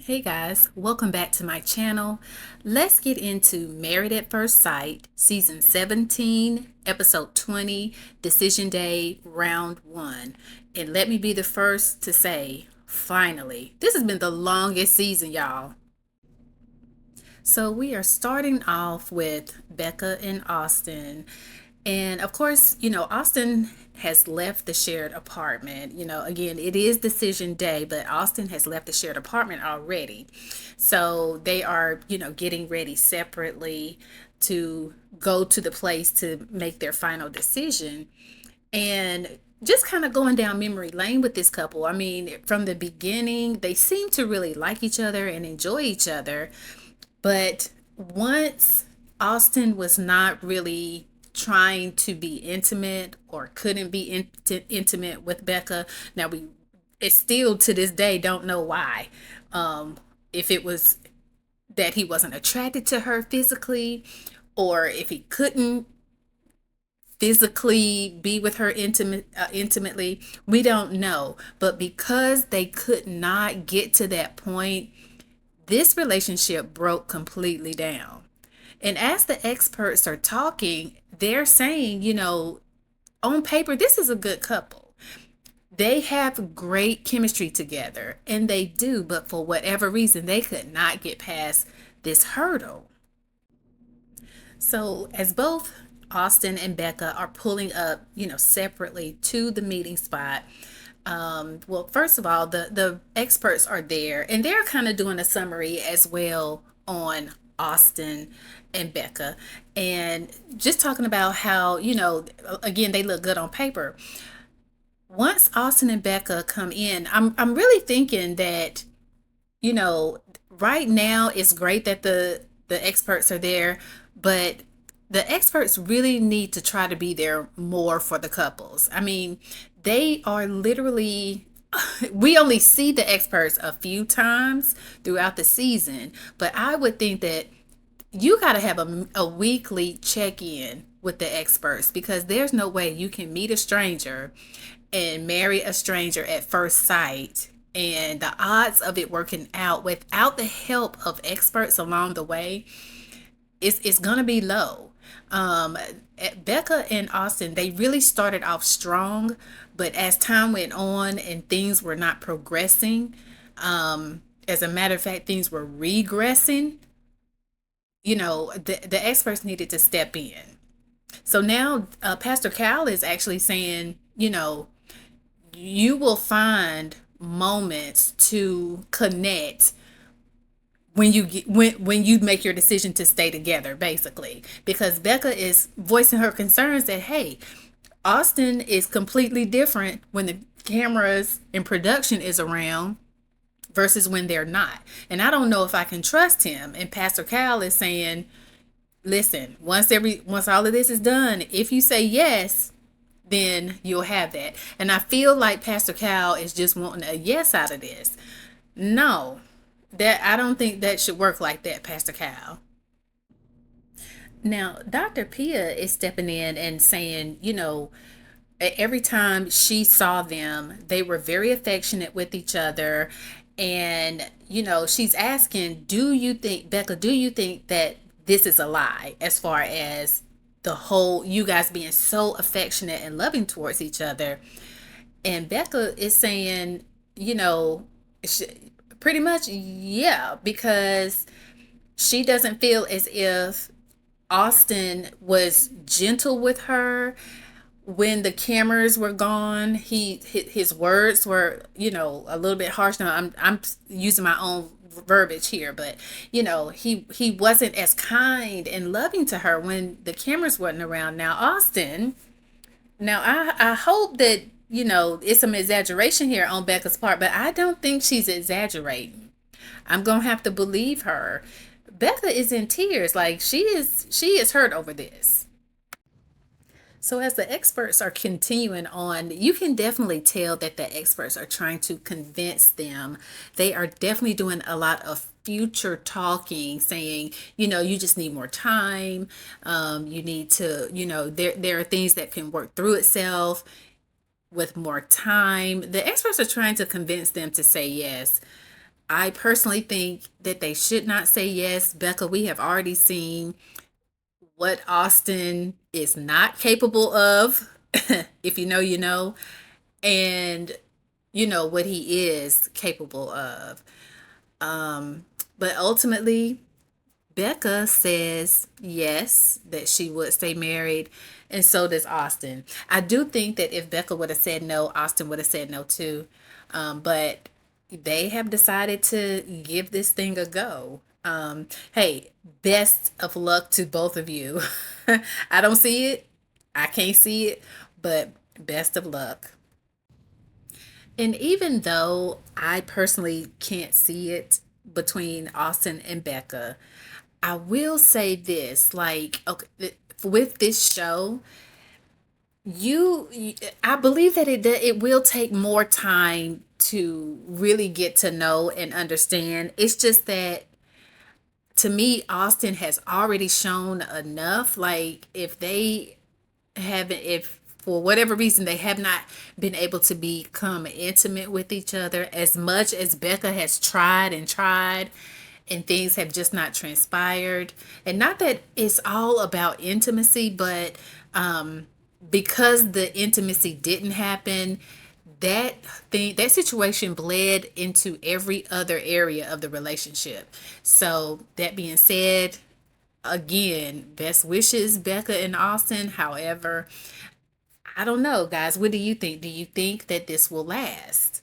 Hey guys, welcome back to my channel. Let's get into Married at First Sight, Season 17, Episode 20, Decision Day, Round 1. And let me be the first to say, finally, this has been the longest season, y'all. So we are starting off with Becca and Austin. And of course, Austin has left the shared apartment. Again, it is decision day, but Austin has left the shared apartment already. So they are, getting ready separately to go to the place to make their final decision. And just kind of going down memory lane with this couple. I mean, from the beginning, they seem to really like each other and enjoy each other. But once Austin was not really trying to be intimate or couldn't be intimate with Becca. Now we it's still to this day don't know why. If it was that he wasn't attracted to her physically or if he couldn't physically be with her intimately, we don't know. But because they could not get to that point, this relationship broke completely down. And as the experts are talking, they're saying, on paper, this is a good couple. They have great chemistry together, and they do, but for whatever reason, they could not get past this hurdle. So, as both Austin and Becca are pulling up, separately to the meeting spot, well, first of all, the experts are there and they're kind of doing a summary as well on Austin and Becca and just talking about how, again, they look good on paper. Once Austin and Becca come in, I'm really thinking that, you know, right now it's great that the experts are there, but the experts really need to try to be there more for the couples. I mean, they are literally we only see the experts a few times throughout the season, but I would think that you got to have a weekly check-in with the experts because there's no way you can meet a stranger and marry a stranger at first sight and the odds of it working out without the help of experts along the way it's gonna be low. um Becca and Austin, they really started off strong, but as time went on and things were not progressing, as a matter of fact things were regressing. The experts needed to step in. So now Pastor Cal is actually saying, you will find moments to connect when you get when you make your decision to stay together, basically, because Becca is voicing her concerns that, hey, Austin is completely different when the cameras and production is around versus when they're not, and I don't know if I can trust him. And Pastor Cal is saying, listen, once all of this is done, if you say yes, then you'll have that. And I feel like Pastor Cal is just wanting a yes out of this. No, that I don't think that should work like that, Pastor Cal. Now, Dr. Pia is stepping in and saying, every time she saw them, they were very affectionate with each other. And, she's asking, Becca, do you think that this is a lie as far as the whole, you guys being so affectionate and loving towards each other? And Becca is saying, you know, sh pretty much, yeah, because she doesn't feel as if Austin was gentle with her when the cameras were gone. His words were, a little bit harsh. Now I'm using my own verbiage here, but he wasn't as kind and loving to her when the cameras wasn't around. Now Austin, now I hope that it's some exaggeration here on Becca's part, but I don't think she's exaggerating. I'm gonna have to believe her. Becca is in tears, like she is hurt over this. So as the experts are continuing on, you can definitely tell that the experts are trying to convince them. They are definitely doing a lot of future talking, saying, you just need more time. You need to, there are things that can work through itself with more time. The experts are trying to convince them to say yes. I personally think that they should not say yes. Becca, we have already seen what Austin is not capable of. If you know, you know, and you know what he is capable of. Um, but ultimately, Becca says yes, that she would stay married, and so does Austin. I do think that if Becca would have said no, Austin would have said no too. But they have decided to give this thing a go. Hey, best of luck to both of you. I don't see it, I can't see it, but best of luck. And even though I personally can't see it between Austin and Becca, I will say this, like, okay, with this show, I believe that it will take more time to really get to know and understand. It's just that to me, Austin has already shown enough. Like, if for whatever reason they have not been able to become intimate with each other as much as Becca has tried and tried, and things have just not transpired. And not that it's all about intimacy, but because the intimacy didn't happen, that situation bled into every other area of the relationship. So that being said, again, best wishes, Becca and Austin. However, I don't know, guys. What do you think? Do you think that this will last?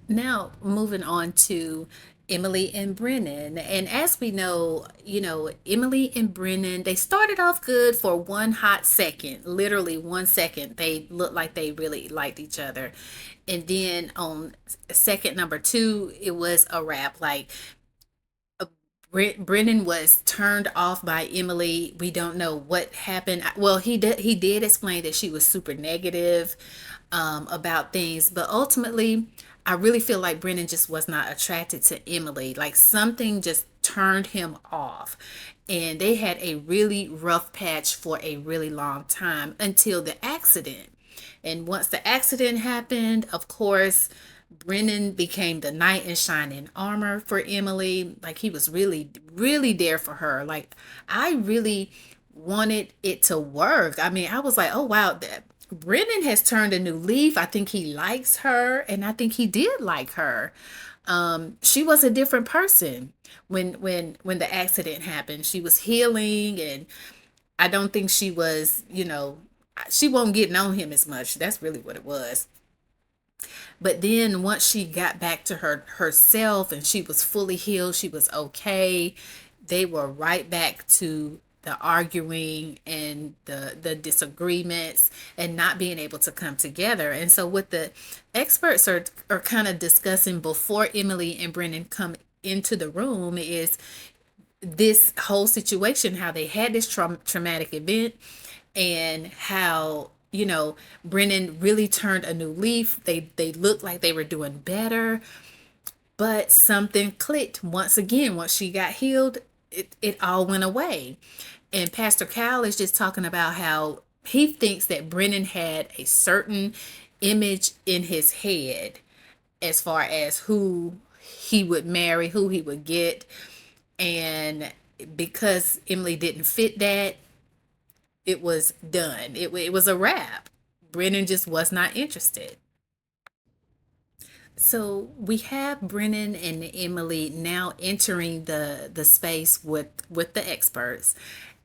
Now, moving on to Emily and Brennan. And as we know, Emily and Brennan, they started off good for one hot second, literally 1 second. They looked like they really liked each other. And then on second number two, it was a wrap. Like, Brennan was turned off by Emily. We don't know what happened. Well, he did explain that she was super negative about things, but ultimately, I really feel like Brennan just was not attracted to Emily. Like, something just turned him off, and they had a really rough patch for a really long time until the accident. And once the accident happened, of course, Brennan became the knight in shining armor for Emily. Like, he was really, really there for her. Like, I really wanted it to work. I mean, I was like, oh wow, that Brennan has turned a new leaf. I think he likes her, and I think he did like her. She was a different person when the accident happened. She was healing, and I don't think she won't getting on him as much. That's really what it was. But then once she got back to herself and she was fully healed, she was okay. They were right back to the arguing and the disagreements and not being able to come together. And so what the experts are kind of discussing before Emily and Brennan come into the room is this whole situation, how they had this traumatic event, and how Brennan really turned a new leaf. They looked like they were doing better, but something clicked once again. Once she got healed, it all went away. And Pastor Cal is just talking about how he thinks that Brennan had a certain image in his head as far as who he would marry, who he would get. And because Emily didn't fit that, it was done. It was a wrap. Brennan just was not interested. So we have Brennan and Emily now entering the space with the experts.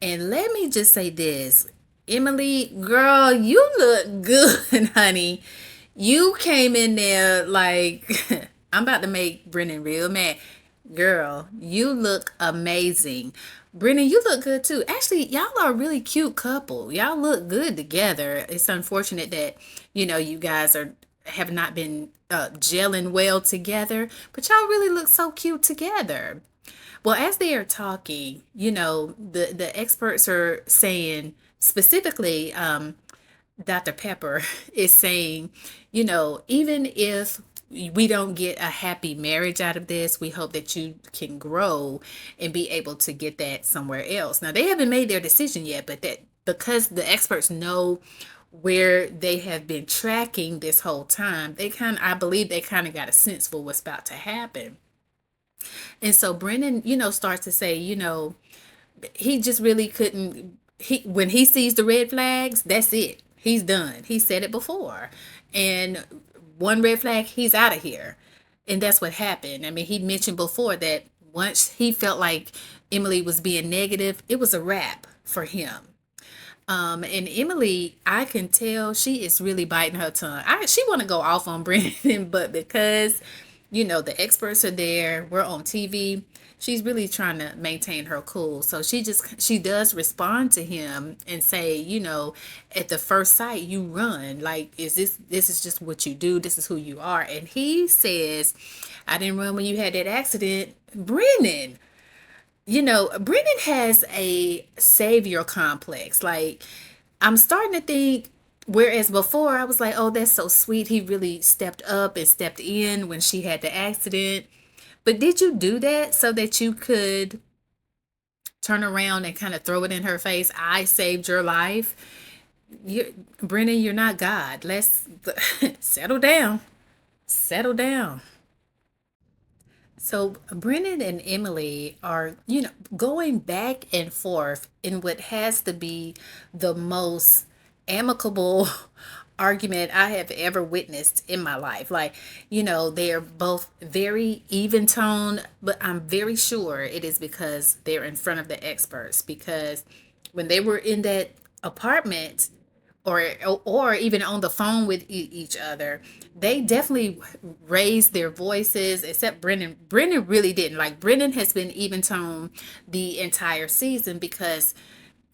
And let me just say this. Emily, girl, you look good, honey. You came in there like I'm about to make Brennan real mad. Girl, you look amazing. Brennan, you look good too. Actually, y'all are a really cute couple. Y'all look good together. It's unfortunate that, you guys have not been gelling well together, but y'all really look so cute together. Well, as they are talking, the experts are saying specifically, Dr. Pepper is saying, even if we don't get a happy marriage out of this, we hope that you can grow and be able to get that somewhere else. Now, they haven't made their decision yet, but that because the experts know where they have been tracking this whole time. I believe they kind of got a sense for what's about to happen. And so Brennan, starts to say, he just really couldn't. When he sees the red flags, that's it. He's done. He said it before, and one red flag, he's out of here. And that's what happened. I mean, he mentioned before that once he felt like Emily was being negative, it was a wrap for him. And Emily, I can tell she is really biting her tongue. She want to go off on Brandon, but because the experts are there, we're on TV. She's really trying to maintain her cool. So she does respond to him and say, at the first sight you run. Like, this is just what you do. This is who you are. And he says, I didn't run when you had that accident. Brennan, Brennan has a savior complex. Like, I'm starting to think, whereas before I was like, oh, that's so sweet. He really stepped up and stepped in when she had the accident. But did you do that so that you could turn around and kind of throw it in her face? I saved your life. Brennan, you're not God. Let's settle down. Settle down. So Brennan and Emily are, going back and forth in what has to be the most amicable argument I have ever witnessed in my life. Like, they're both very even tone, but I'm very sure it is because they're in front of the experts. Because when they were in that apartment, or even on the phone with each other, they definitely raised their voices. Except Brennan. Brennan really didn't. Like, Brennan has been even tone the entire season because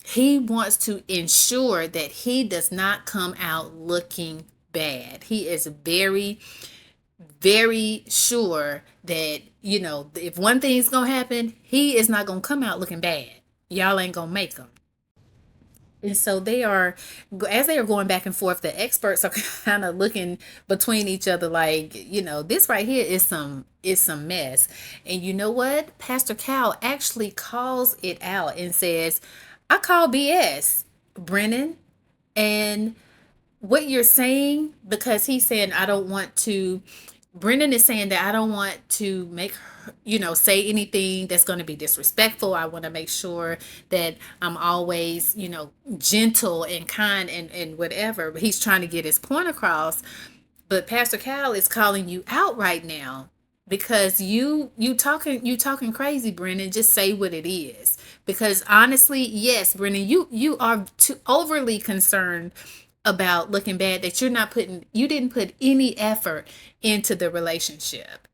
he wants to ensure that he does not come out looking bad. He is very, very sure that, if one thing's gonna happen, he is not gonna come out looking bad. Y'all ain't gonna make him. And so as they are going back and forth, the experts are kind of looking between each other like, this right here is some mess. And you know what? Pastor Cal actually calls it out and says, I call BS, Brennan. And what you're saying, because he's saying, I don't want to, Brendan is saying that I don't want to make her, say anything that's going to be disrespectful. I want to make sure that I'm always, gentle and kind and whatever. But he's trying to get his point across. But Pastor Cal is calling you out right now because you talking crazy, Brennan. Just say what it is. Because honestly, yes, Brennan, you are too overly concerned about looking bad, that you didn't put any effort into the relationship.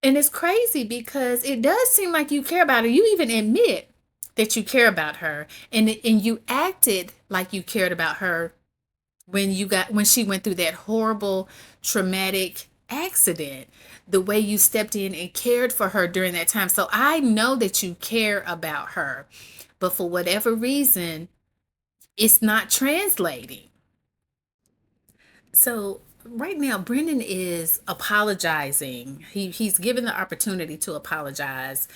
And it's crazy because it does seem like you care about her. You even admit that you care about her, and you acted like you cared about her when she went through that horrible traumatic accident, the way you stepped in and cared for her during that time. So I know that you care about her, but for whatever reason, it's not translating. So right now, Brendan is apologizing. He's given the opportunity to apologize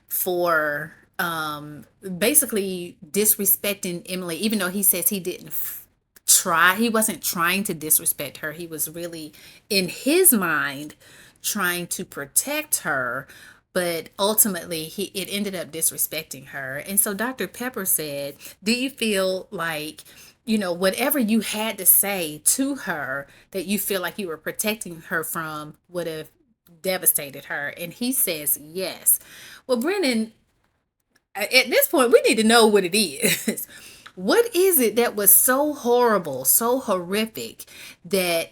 for basically disrespecting Emily, even though he says he didn't try. He wasn't trying to disrespect her. He was really, in his mind, trying to protect her. But ultimately, it ended up disrespecting her. And so Dr. Pepper said, do you feel like, whatever you had to say to her that you feel like you were protecting her from would have devastated her? And he says yes. Well, Brennan, at this point, we need to know what it is. What is it that was so horrible, so horrific, that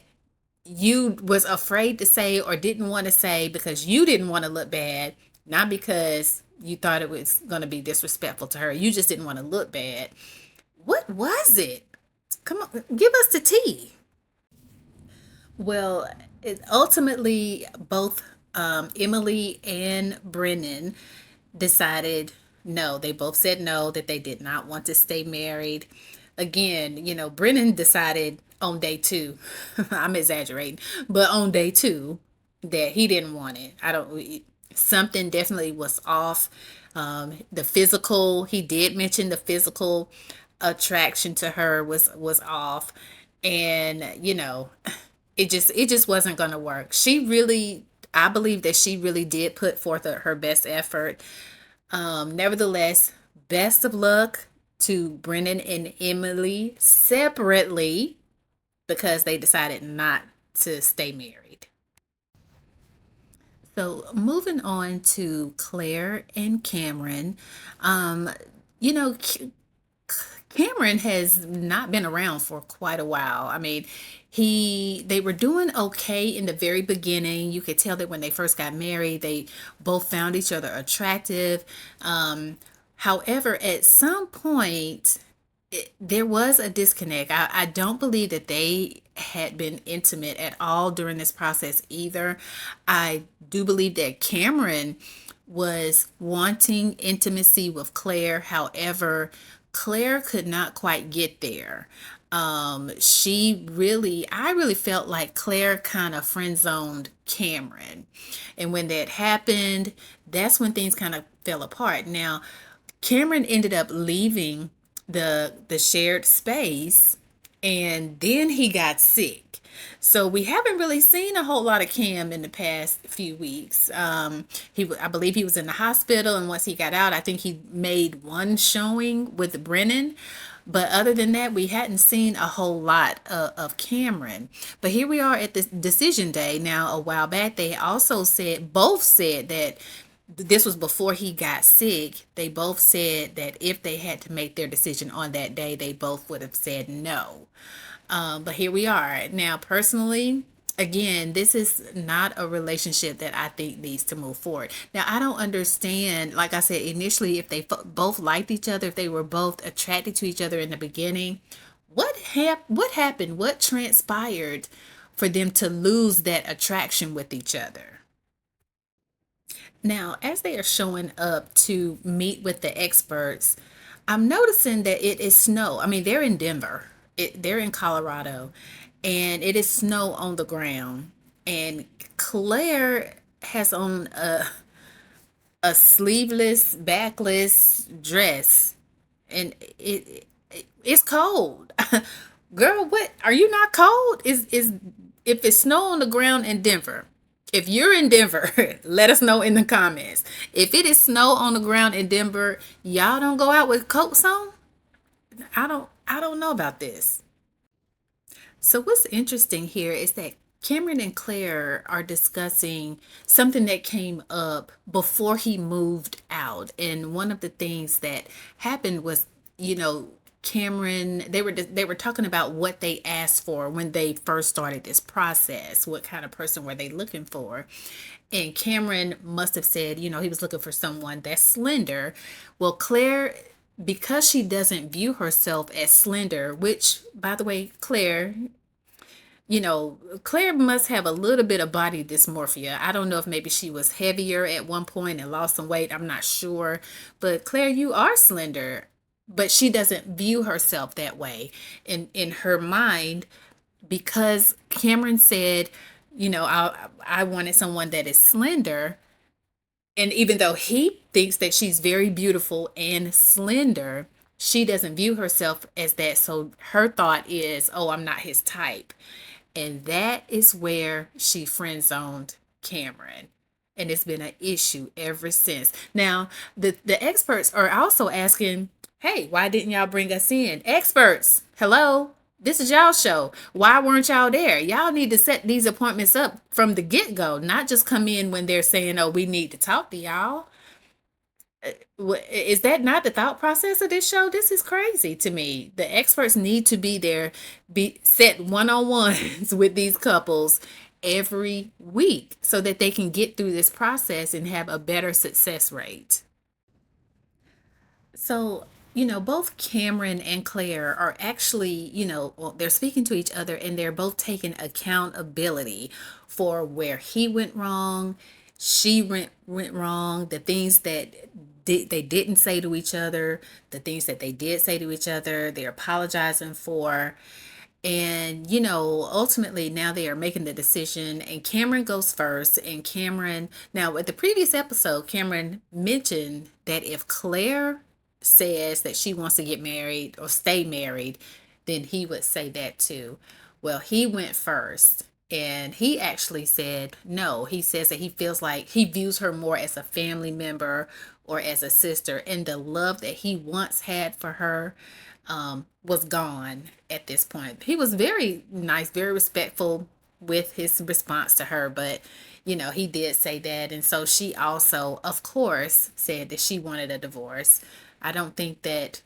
you was afraid to say or didn't want to say because you didn't want to look bad, not because you thought it was going to be disrespectful to her. You just didn't want to look bad. What was it? Come on, give us the tea. Well, ultimately, both Emily and Brennan decided no. They both said no, that they did not want to stay married. Again, Brennan decided on day two, I'm exaggerating, but on day two, that he didn't want it. Something definitely was off. The physical, he did mention the physical attraction to her was off. And it just wasn't going to work. She really, I believe that she really did put forth her best effort. Nevertheless, best of luck to Brennan and Emily separately, because they decided not to stay married. So moving on to Claire and Cameron. um you know Cameron has not been around for quite a while. I mean, they were doing okay in the very beginning. You could tell that when they first got married, they both found each other attractive. However, at some point, there was a disconnect. I don't believe that they had been intimate at all during this process either. I do believe that Cameron was wanting intimacy with Claire. However, Claire could not quite get there. I really felt like Claire kind of friend zoned Cameron. And when that happened, that's when things kind of fell apart. Now, Cameron ended up leaving the shared space, and then he got sick. So we haven't really seen a whole lot of Cam in the past few weeks. I believe he was in the hospital, and once he got out, I think he made one showing with Brennan. But other than that, we hadn't seen a whole lot of Cameron. But here we are at this decision day. Now, a while back, they also both said that this was before he got sick. They both said that if they had to make their decision on that day, they both would have said no. But here we are. Now, personally, again, this is not a relationship that I think needs to move forward. Now, I don't understand, like I said, initially, if they both liked each other, if they were both attracted to each other in the beginning, what happened? What transpired for them to lose that attraction with each other? Now, as they are showing up to meet with the experts, I'm noticing that it is snow. I mean, they're in Denver, they're in Colorado, and it is snow on the ground. And Claire has on a sleeveless, backless dress, and it's cold. Girl, what, are you not cold? Is If it's snow on the ground in Denver, if you're in Denver, let us know in the comments. If it is snow on the ground in Denver, y'all don't go out with coats on? I don't know about this. So what's interesting here is that Cameron and Claire are discussing something that came up before he moved out. And one of the things that happened was, Cameron, they were talking about what they asked for when they first started this process. What kind of person were they looking for? And Cameron must have said, he was looking for someone that's slender. Well, Claire, because she doesn't view herself as slender, which, by the way, Claire must have a little bit of body dysmorphia. I don't know if maybe she was heavier at one point and lost some weight. I'm not sure. But Claire, you are slender, but she doesn't view herself that way. In her mind, because Cameron said, I wanted someone that is slender. And even though he thinks that she's very beautiful and slender, she doesn't view herself as that. So her thought is, oh, I'm not his type. And that is where she friend zoned Cameron. And it's been an issue ever since. Now, the experts are also asking, hey, why didn't y'all bring us in? Experts, hello? This is y'all show. Why weren't y'all there? Y'all need to set these appointments up from the get go, not just come in when they're saying, oh, we need to talk to y'all. Is that not the thought process of this show? This is crazy to me. The experts need to be there, be set one-on-ones with these couples every week so that they can get through this process and have a better success rate. So, both Cameron and Claire are actually, well, they're speaking to each other, and they're both taking accountability for where he went wrong, went wrong, the things that they didn't say to each other, the things that they did say to each other, they're apologizing for. And, ultimately now they are making the decision, and Cameron goes first. And Cameron, now at the previous episode, Cameron mentioned that if Claire says that she wants to get married or stay married, then he would say that too. Well, he went first, and he actually said no. He says that he feels like he views her more as a family member or as a sister, and the love that he once had for her was gone at this point. He was very nice, very respectful with his response to her, but he did say that. And so she also, of course, said that she wanted a divorce. I don't think that,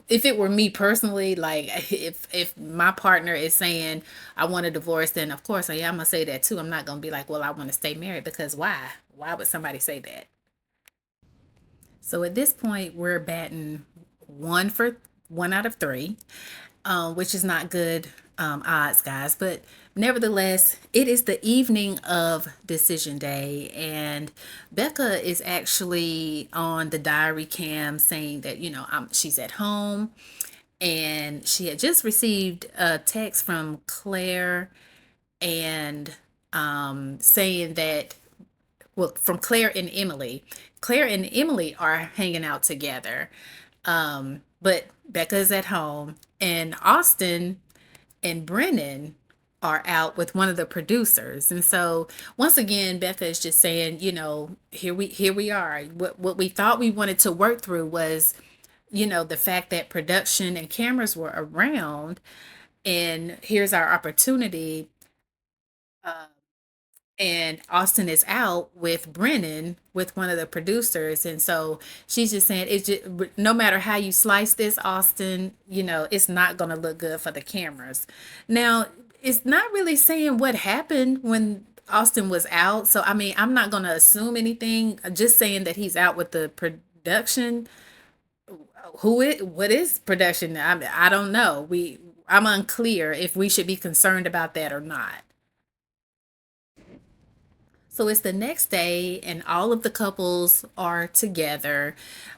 if it were me personally, like if my partner is saying I want a divorce, then of course I'm gonna say that too. I'm not gonna be like, well, I want to stay married, because why would somebody say that? So at this point, we're batting one out of three, which is not good odds, guys. But nevertheless, it is the evening of decision day, and Becca is actually on the diary cam saying that she's at home, and she had just received a text from Claire, and saying that, well, from Claire and Emily. Claire and Emily are hanging out together. But Becca's at home, and Austin and Brennan are out with one of the producers. And so once again, Becca is just saying, here we are. What we thought we wanted to work through was, the fact that production and cameras were around, and here's our opportunity. Uh, and Austin is out with Brennan, with one of the producers. And so she's just saying, it's just, no matter how you slice this, Austin, it's not going to look good for the cameras. Now, it's not really saying what happened when Austin was out. So, I mean, I'm not going to assume anything. Just saying that he's out with the production. What is production? I don't know. I'm unclear if we should be concerned about that or not. So it's the next day, and all of the couples are together.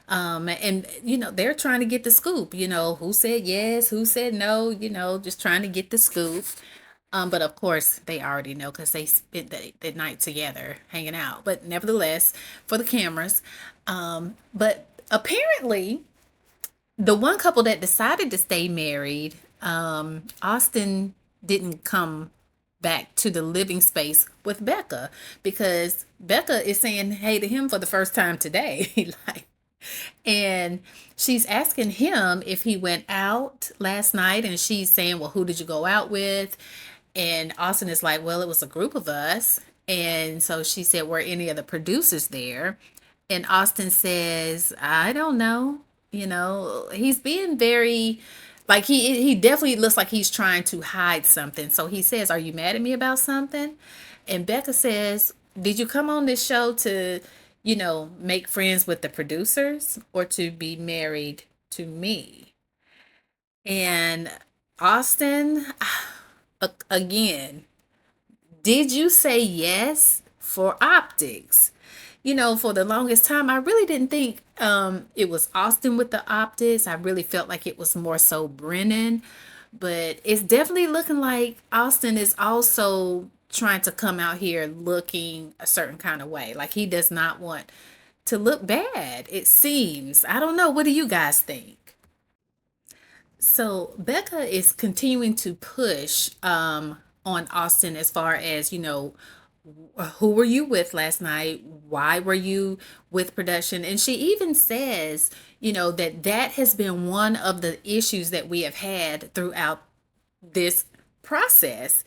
And, they're trying to get the scoop, who said yes, who said no, just trying to get the scoop. But of course, they already know because they spent the night together hanging out. But nevertheless, for the cameras. But apparently, the one couple that decided to stay married, Austin didn't come back to the living space with Becca, because Becca is saying hey to him for the first time today. Like, and she's asking him if he went out last night, and she's saying, well, who did you go out with? And Austin is like, well, it was a group of us. And so she said, were any of the producers there? And Austin says, I don't know. He's being very, like, he definitely looks like he's trying to hide something. So he says, are you mad at me about something? And Becca says, did you come on this show to, make friends with the producers, or to be married to me? And Austin, again, did you say yes for optics? For the longest time, I really didn't think it was Austin with the optics. I really felt like it was more so Brennan. But it's definitely looking like Austin is also trying to come out here looking a certain kind of way. Like, he does not want to look bad, it seems. I don't know. What do you guys think? So Becca is continuing to push on Austin, as far as, who were you with last night? Why were you with production? And she even says, that has been one of the issues that we have had throughout this process.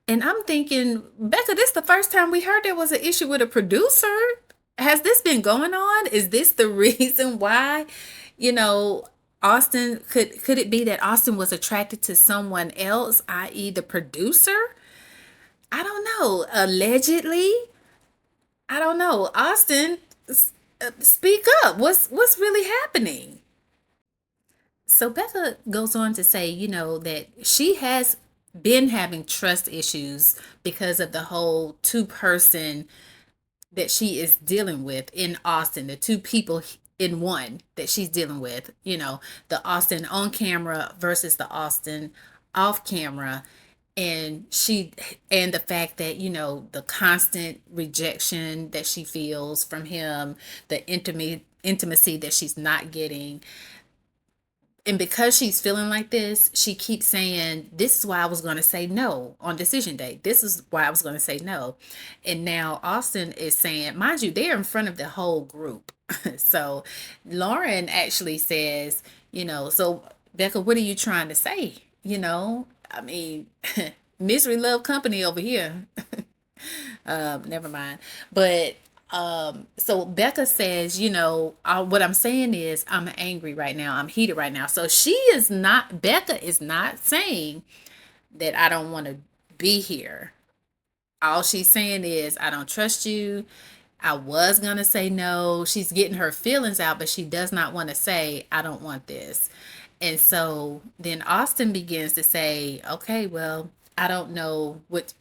And I'm thinking, Becca, this is the first time we heard there was an issue with a producer. Has this been going on? Is this the reason why, you know, Austin, could it be that Austin was attracted to someone else, i.e. the producer? I don't know. Allegedly, I don't know. Austin, speak up. What's really happening? So Becca goes on to say, that she has been having trust issues because of the whole two-person that she is dealing with in Austin, the two people in one that she's dealing with, the Austin on camera versus the Austin off camera. And the fact that, the constant rejection that she feels from him, the intimacy that she's not getting. And because she's feeling like this, she keeps saying, "This is why I was going to say no on decision day. This is why I was going to say no." And now Austin is saying, mind you, they're in front of the whole group. So Lauren actually says, so Becca, what are you trying to say? I mean, misery love company over here. Never mind. But so Becca says, what I'm saying is I'm angry right now. I'm heated right now. So Becca is not saying that I don't want to be here. All she's saying is, I don't trust you. I was going to say no. She's getting her feelings out, but she does not want to say, I don't want this. And so then Austin begins to say, okay, well, I don't know what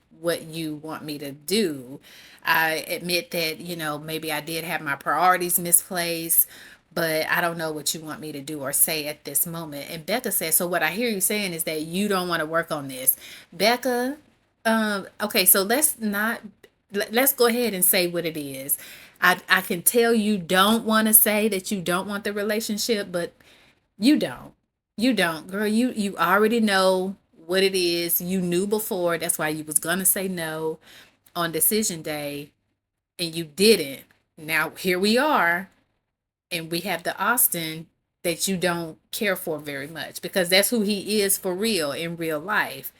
you want me to do. I admit that, maybe I did have my priorities misplaced, but I don't know what you want me to do or say at this moment. And Becca says, so what I hear you saying is that you don't want to work on this. Becca, okay, so let's go ahead and say what it is. I can tell you don't want to say that you don't want the relationship, but you don't. You don't, girl. You already know what it is. You knew before. That's why you was gonna say no on decision day, and you didn't. Now here we are, and we have the Austin that you don't care for very much because that's who he is for real in real life.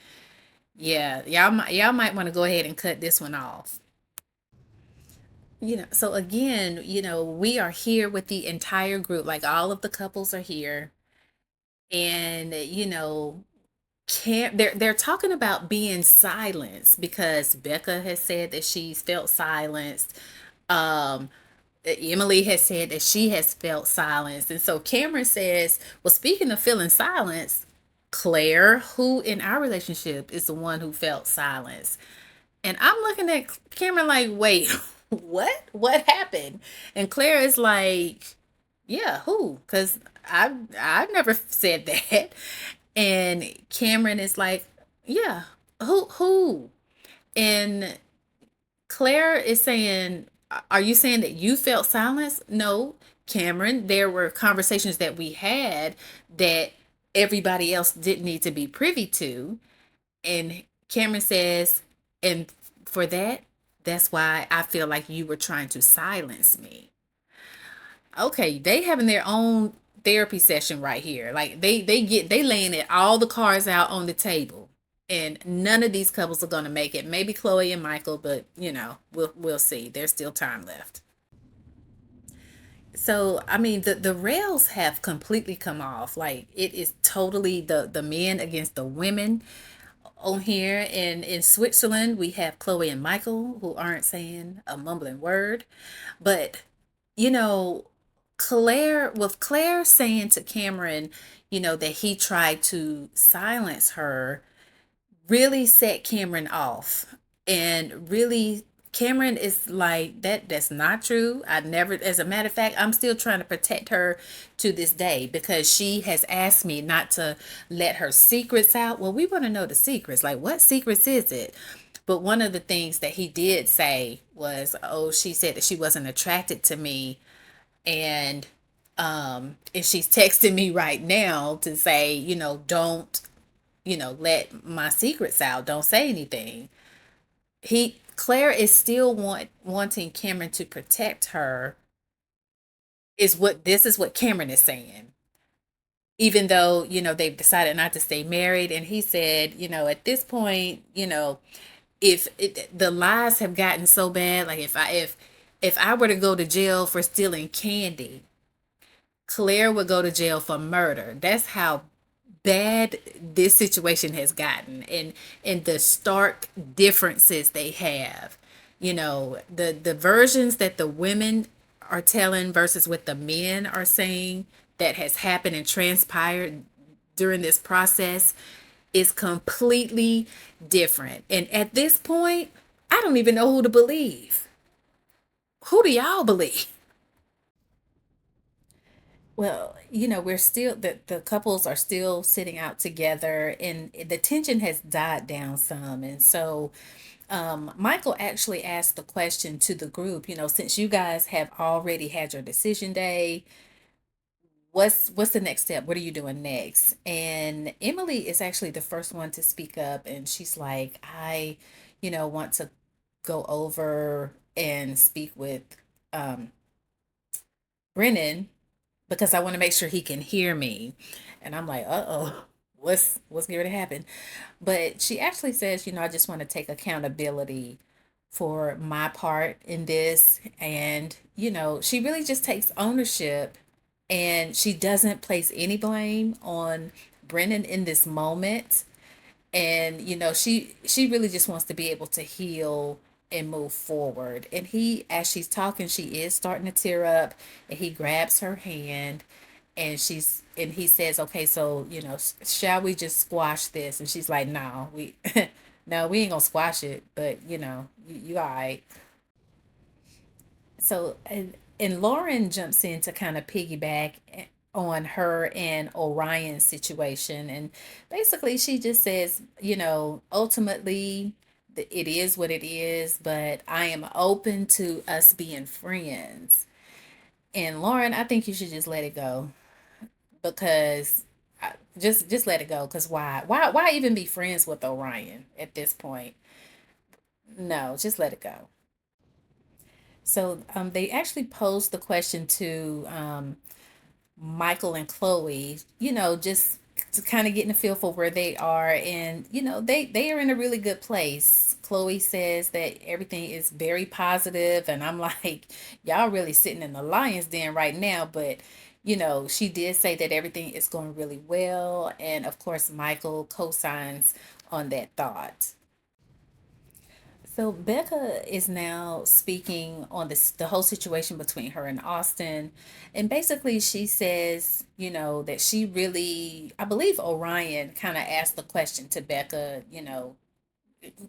Yeah, y'all might want to go ahead and cut this one off. So again, we are here with the entire group, like all of the couples are here, and can't they're talking about being silenced because Becca has said that she's felt silenced. Um Emily has said that she has felt silenced. And so Cameron says, well, speaking of feeling silenced, Claire, who in our relationship is the one who felt silenced. And I'm looking at Cameron like, wait, what? What happened? And Claire is like, yeah, who? Because I've never said that. And Cameron is like, yeah, who? And Claire is saying, are you saying that you felt silence? No, Cameron, there were conversations that we had that everybody else didn't need to be privy to. And Cameron says, and for that, that's why I feel like you were trying to silence me. Okay, they having their own therapy session right here. Like they laying it all the cards out on the table. And none of these couples are gonna make it. Maybe Chloe and Michael, but we'll see. There's still time left. So I mean the rails have completely come off. Like it is totally the men against the women on here. And in Switzerland we have Chloe and Michael who aren't saying a mumbling word. But you know, Claire saying to Cameron, that he tried to silence her really set Cameron off. And really, Cameron is like, that's not true. I never, as a matter of fact, I'm still trying to protect her to this day because she has asked me not to let her secrets out. Well, we want to know the secrets. Like, what secrets is it? But one of the things that he did say was, oh, she said that she wasn't attracted to me. And she's texting me right now to say, don't let my secrets out. Don't say anything. Claire is still wanting Cameron to protect her. This is what Cameron is saying. Even though, they've decided not to stay married. And he said, at this point, if the lies have gotten so bad, like if I were to go to jail for stealing candy, Claire would go to jail for murder. That's how bad this situation has gotten, and the stark differences they have. The versions that the women are telling versus what the men are saying that has happened and transpired during this process is completely different. And at this point, I don't even know who to believe. Who do y'all believe? Well, we're still the couples are still sitting out together and the tension has died down some. And so Michael actually asked the question to the group, since you guys have already had your decision day, what's the next step? What are you doing next? And Emily is actually the first one to speak up, and she's like, I, want to go over and speak with um Brennan because I want to make sure he can hear me. And I'm like, uh-oh, what's going to happen? But she actually says, I just want to take accountability for my part in this. And, she really just takes ownership, and she doesn't place any blame on Brennan in this moment. And she really just wants to be able to heal and move forward. And he, as she's talking, she is starting to tear up, and he grabs her hand, and he says, okay, so shall we just squash this? And she's like, no, we no, we ain't gonna squash it, but you all right. So and Lauren jumps in to kind of piggyback on her and Orion's situation, and basically she just says, ultimately it is what it is, but I am open to us being friends. And Lauren, I think you should just let it go, because just let it go, because why even be friends with Orion at this point? No, just let it go. So they actually posed the question to Michael and Chloe, just to kind of getting a feel for where they are. And, they are in a really good place. Chloe says that everything is very positive, and I'm like, y'all really sitting in the lion's den right now. But, she did say that everything is going really well. And of course, Michael co-signs on that thought. So Becca is now speaking on the whole situation between her and Austin. And basically she says, that she really, I believe Orion kind of asked the question to Becca,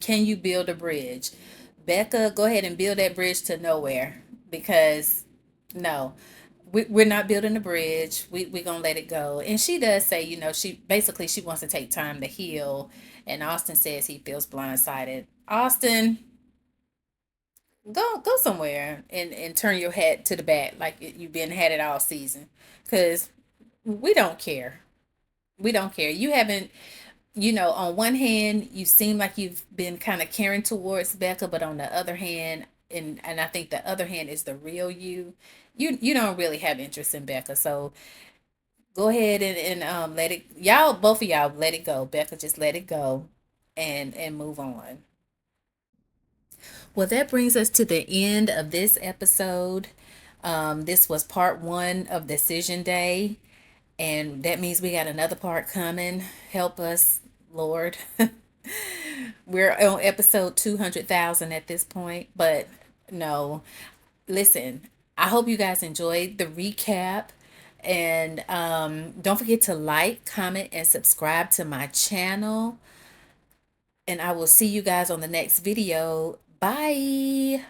can you build a bridge? Becca, go ahead and build that bridge to nowhere, because no, we're not building a bridge. We're going to let it go. And she does say, she wants to take time to heal. And Austin says he feels blindsided. Austin, go somewhere and turn your head to the back like you've been had it all season, because we don't care. We don't care. You haven't, on one hand you seem like you've been kind of caring towards Becca, but on the other hand, and I think the other hand is the real you don't really have interest in Becca. So go ahead and let it, y'all, both of y'all, let it go. Becca, just let it go and move on. Well, that brings us to the end of this episode. This was part one of Decision Day, and that means we got another part coming. Help us, Lord. We're on episode 200,000 at this point, but no, listen, I hope you guys enjoyed the recap. And don't forget to like, comment, and subscribe to my channel. And I will see you guys on the next video. Bye.